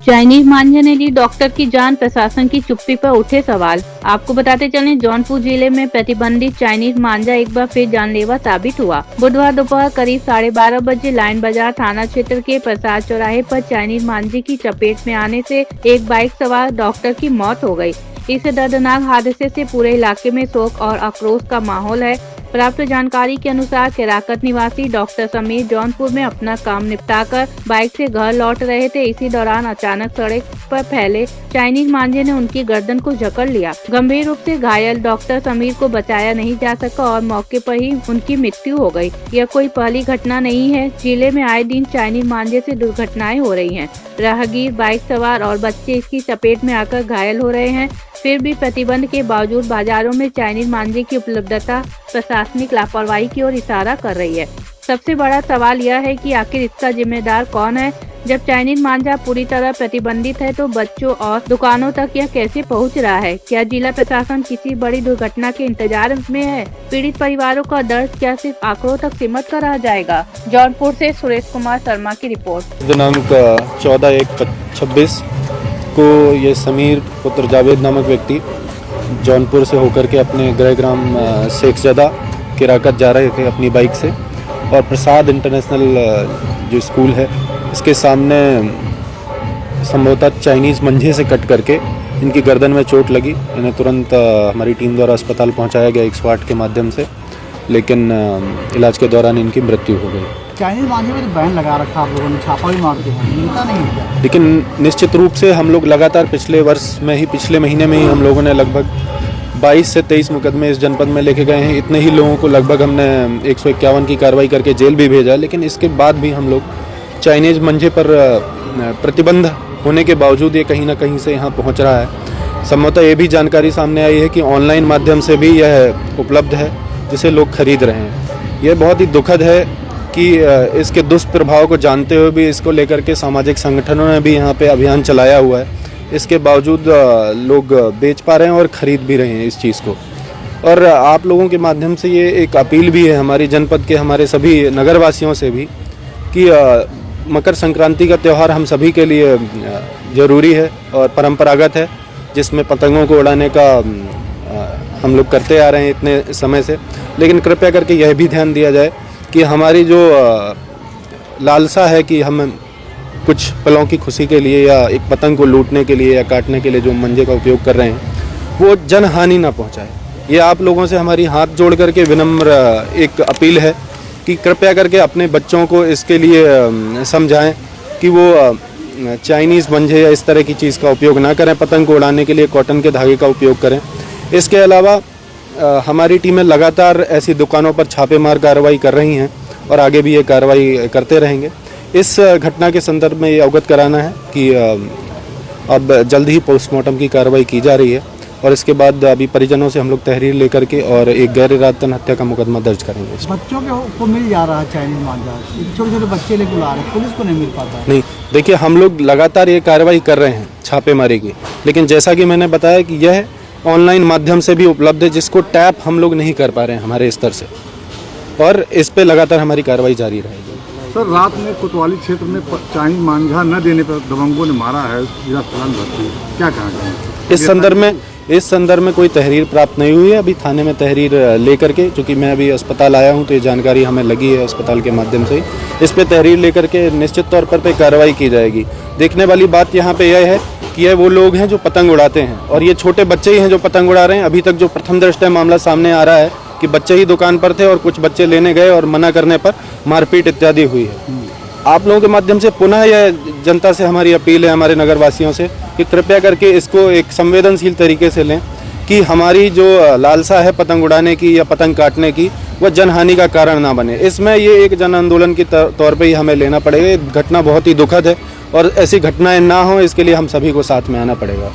Chinese मांझे ने ली doctor की जान, प्रशासन की चुप्पी पर उठे सवाल। आपको बताते चलें, जौनपुर जिले में प्रतिबंधित चाइनीज मांझा एक बार फिर जानलेवा साबित हुआ। बुधवार दोपहर करीब 12:30 बजे लाइन बाजार थाना क्षेत्र के प्रसाद चौराहे पर चाइनीज मांझे की चपेट में आने से एक बाइक सवार डॉक्टर की मौत हो गई। इस दर्दनाक हादसे से पूरे इलाके में शोक और आक्रोश का माहौल है। प्राप्त जानकारी के अनुसार केराकत निवासी डॉक्टर समीर जौनपुर में अपना काम निपटाकर बाइक से घर लौट रहे थे। इसी दौरान अचानक सड़क पर फैले चाइनीज मांझे ने उनकी गर्दन को जकड़ लिया। गंभीर रूप से घायल डॉक्टर समीर को बचाया नहीं जा सका और मौके पर ही उनकी मृत्यु हो गई। यह कोई पहली घटना नहीं है। जिले में आए दिन चाइनीज मांझे से दुर्घटनाएं हो रही हैं। राहगीर, बाइक सवार और बच्चे इसकी चपेट में आकर घायल हो रहे हैं। फिर भी प्रतिबंध के बावजूद बाजारों में चाइनीज मांझे की उपलब्धता प्रशासनिक लापरवाही की ओर इशारा कर रही है। सबसे बड़ा सवाल यह है कि आखिर इसका जिम्मेदार कौन है। जब चाइनीज मांझा पूरी तरह प्रतिबंधित है तो बच्चों और दुकानों तक यह कैसे पहुंच रहा है? क्या जिला प्रशासन किसी बड़ी दुर्घटना के इंतजार में है? पीड़ित परिवारों का दर्द क्या सिर्फ आंकड़ों तक सिमट कर रह जाएगा? जौनपुर से सुरेश कुमार शर्मा की रिपोर्ट। दिनांक 14/1/26 को ये समीर पुत्र जावेद नामक व्यक्ति जौनपुर से होकर के अपने गृह ग्राम शेखजादा केराकत जा रहे थे अपनी बाइक से, और प्रसाद इंटरनेशनल जो स्कूल है इसके सामने संभवतः चाइनीज़ मंझे से कट करके इनकी गर्दन में चोट लगी। इन्हें तुरंत हमारी टीम द्वारा अस्पताल पहुंचाया गया 108 के माध्यम से, लेकिन इलाज के दौरान इनकी मृत्यु हो गई। चाइनीज मांझे में तो बैन लगा रखा आप लोगों ने, छापा भी मारते हैं, मिलता नहीं है। लेकिन निश्चित रूप से हम लोग लगातार पिछले महीने में ही हम लोगों ने लगभग 22 से 23 मुकदमे इस जनपद में लेके गए हैं। इतने ही लोगों को लगभग हमने 151 की कार्रवाई करके जेल भी भेजा। लेकिन इसके बाद भी हम लोग चाइनीज मंझे पर प्रतिबंध होने के बावजूद ये कहीं ना कहीं से यहाँ पहुँच रहा है। संभवतः ये भी जानकारी सामने आई है कि ऑनलाइन माध्यम से भी यह उपलब्ध है जिसे लोग खरीद रहे हैं। यह बहुत ही दुखद है कि इसके दुष्प्रभाव को जानते हुए भी इसको लेकर के सामाजिक संगठनों ने भी यहाँ पे अभियान चलाया हुआ है। इसके बावजूद लोग बेच पा रहे हैं और ख़रीद भी रहे हैं इस चीज़ को। और आप लोगों के माध्यम से ये एक अपील भी है हमारी जनपद के हमारे सभी नगरवासियों से भी कि मकर संक्रांति का त्यौहार हम सभी के लिए ज़रूरी है और परंपरागत है, जिसमें पतंगों को उड़ाने का हम लोग करते आ रहे हैं इतने समय से। लेकिन कृपया करके यह भी ध्यान दिया जाए कि हमारी जो लालसा है कि हम कुछ पलों की खुशी के लिए या एक पतंग को लूटने के लिए या काटने के लिए जो मंजे का उपयोग कर रहे हैं वो जनहानि ना पहुंचाए। ये आप लोगों से हमारी हाथ जोड़ करके विनम्र एक अपील है कि कृपया करके अपने बच्चों को इसके लिए समझाएं कि वो चाइनीज़ मंजे या इस तरह की चीज़ का उपयोग ना करें। पतंग को उड़ाने के लिए कॉटन के धागे का उपयोग करें। इसके अलावा हमारी टीमें लगातार ऐसी दुकानों पर छापेमार कार्रवाई कर रही हैं और आगे भी ये कार्रवाई करते रहेंगे। इस घटना के संदर्भ में ये अवगत कराना है कि अब जल्द ही पोस्टमार्टम की कार्रवाई की जा रही है और इसके बाद अभी परिजनों से हम लोग तहरीर लेकर के और एक गैर इरादतन हत्या का मुकदमा दर्ज करेंगे। बच्चों को मिल जा रहा है चाइनीज मांझा, छोटे छोटे बच्चे लेकर ला रहे हैं, पुलिस को नहीं मिल पाता है। नहीं, देखिए हम लोग लगातार ये कार्रवाई कर रहे हैं छापेमारी की, लेकिन जैसा कि मैंने बताया कि यह ऑनलाइन माध्यम से भी उपलब्ध है जिसको टैप हम लोग नहीं कर पा रहे हैं हमारे स्तर से, और इस पे लगातार हमारी कार्रवाई जारी रहेगी। सर, रात में कोतवाली क्षेत्र में चाइनीज मांझा न देने पर दबंगों ने मारा है, जिला अस्पताल भर्ती, क्या कहा जाए? इस संदर्भ में कोई तहरीर प्राप्त नहीं हुई है। अभी थाने में तहरीर लेकर के, चूँकि मैं अभी अस्पताल आया हूँ तो ये जानकारी हमें लगी है अस्पताल के माध्यम से, इस पे तहरीर लेकर के निश्चित तौर पर कार्रवाई की जाएगी। देखने वाली बात यहाँ पे यह है कि ये वो लोग हैं जो पतंग उड़ाते हैं और ये छोटे बच्चे ही हैं जो पतंग उड़ा रहे हैं। अभी तक जो प्रथम दृष्टया मामला सामने आ रहा है कि बच्चे ही दुकान पर थे और कुछ बच्चे लेने गए और मना करने पर मारपीट इत्यादि हुई है। आप लोगों के माध्यम से पुनः यह जनता से हमारी अपील है, हमारे नगरवासियों से, कि कृपया करके इसको एक संवेदनशील तरीके से लें कि हमारी जो लालसा है पतंग उड़ाने की या पतंग काटने की वह जनहानि का कारण ना बने। इसमें ये एक जन आंदोलन के तौर पे ही हमें लेना पड़ेगा। घटना बहुत ही दुखद है और ऐसी घटनाएं ना हो इसके लिए हम सभी को साथ में आना पड़ेगा।